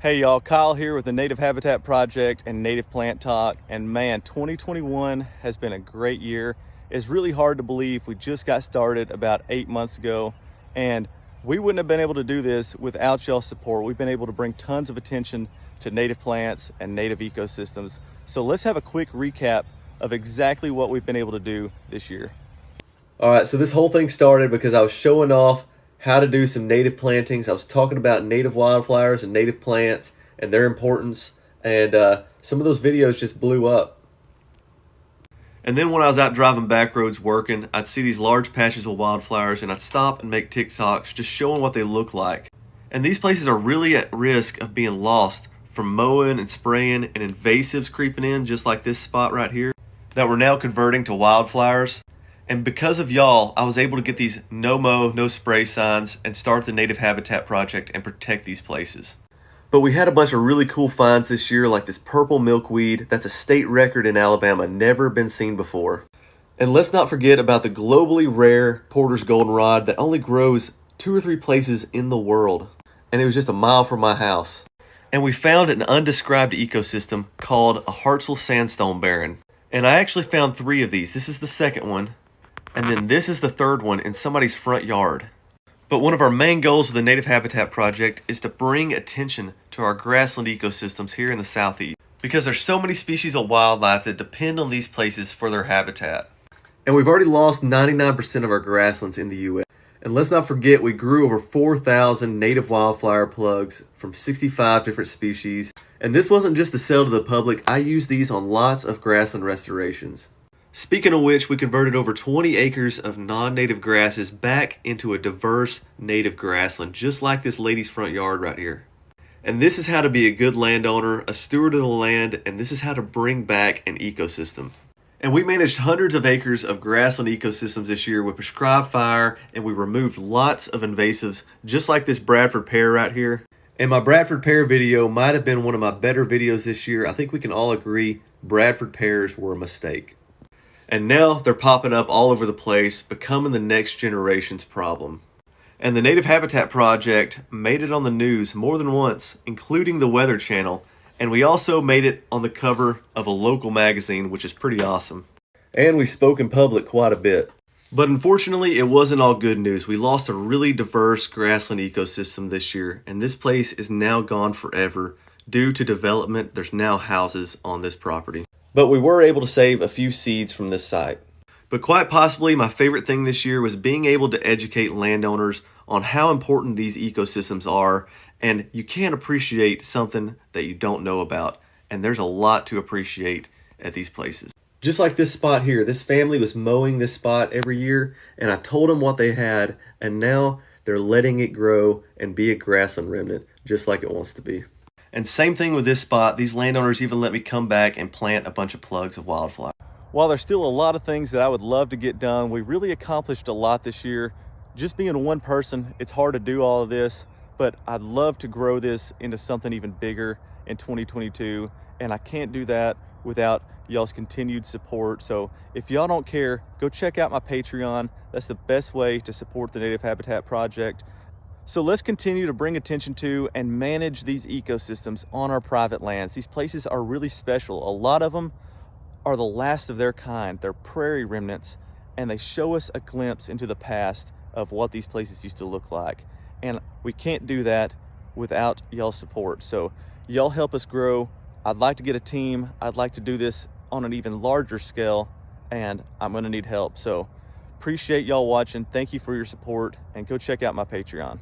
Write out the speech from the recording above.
Hey y'all, Kyle here with the Native Habitat Project and Native Plant Talk. And man, 2021 has been a great year. It's really hard to believe we just got started about 8 months ago, and we wouldn't have been able to do this without y'all's support. We've been able to bring tons of attention to native plants and native ecosystems. So let's have a quick recap of exactly what we've been able to do this year. All right, so this whole thing started because I was showing off how to do some native plantings. I was talking about native wildflowers and native plants and their importance, and some of those videos just blew up. And then when I was out driving back roads working, I'd see these large patches of wildflowers and I'd stop and make TikToks just showing what they look like. And these places are really at risk of being lost from mowing and spraying and invasives creeping in, just like this spot right here, that we're now converting to wildflowers. And because of y'all, I was able to get these no mow, no spray signs and start the Native Habitat Project and protect these places. But we had a bunch of really cool finds this year, like this purple milkweed that's a state record in Alabama, never been seen before. And let's not forget about the globally rare Porter's goldenrod that only grows 2 or 3 places in the world. And it was just a mile from my house. And we found an undescribed ecosystem called a Hartsel sandstone barren. And I actually found 3 of these. This is the second one. And then this is the third one in somebody's front yard. But one of our main goals with the Native Habitat Project is to bring attention to our grassland ecosystems here in the Southeast, because there's so many species of wildlife that depend on these places for their habitat. And we've already lost 99% of our grasslands in the U.S. And let's not forget, we grew over 4,000 native wildflower plugs from 65 different species. And this wasn't just to sell to the public. I used these on lots of grassland restorations. Speaking of which, we converted over 20 acres of non-native grasses back into a diverse native grassland, just like this lady's front yard right here. And this is how to be a good landowner, a steward of the land, and this is how to bring back an ecosystem. And we managed hundreds of acres of grassland ecosystems this year with prescribed fire, and we removed lots of invasives, just like this Bradford pear right here. And my Bradford pear video might have been one of my better videos this year. I think we can all agree Bradford pears were a mistake. And now they're popping up all over the place, becoming the next generation's problem. And the Native Habitat Project made it on the news more than once, including the Weather Channel. And we also made it on the cover of a local magazine, which is pretty awesome. And we spoke in public quite a bit. But unfortunately, it wasn't all good news. We lost a really diverse grassland ecosystem this year, and this place is now gone forever. Due to development, there's now houses on this property. But we were able to save a few seeds from this site. But quite possibly my favorite thing this year was being able to educate landowners on how important these ecosystems are, and you can't appreciate something that you don't know about, and there's a lot to appreciate at these places. Just like this spot here, this family was mowing this spot every year, and I told them what they had, and now they're letting it grow and be a grassland remnant, just like it wants to be. And same thing with this spot. These landowners even let me come back and plant a bunch of plugs of wildflower. While there's still a lot of things that I would love to get done, we really accomplished a lot this year. Just being one person, it's hard to do all of this, but I'd love to grow this into something even bigger in 2022, and I can't do that without y'all's continued support. So if y'all don't care, go check out my Patreon. That's the best way to support the Native Habitat Project. So let's continue to bring attention to and manage these ecosystems on our private lands. These places are really special. A lot of them are the last of their kind. They're prairie remnants, and they show us a glimpse into the past of what these places used to look like. And we can't do that without y'all's support. So y'all help us grow. I'd like to get a team. I'd like to do this on an even larger scale, and I'm gonna need help. So appreciate y'all watching. Thank you for your support, and go check out my Patreon.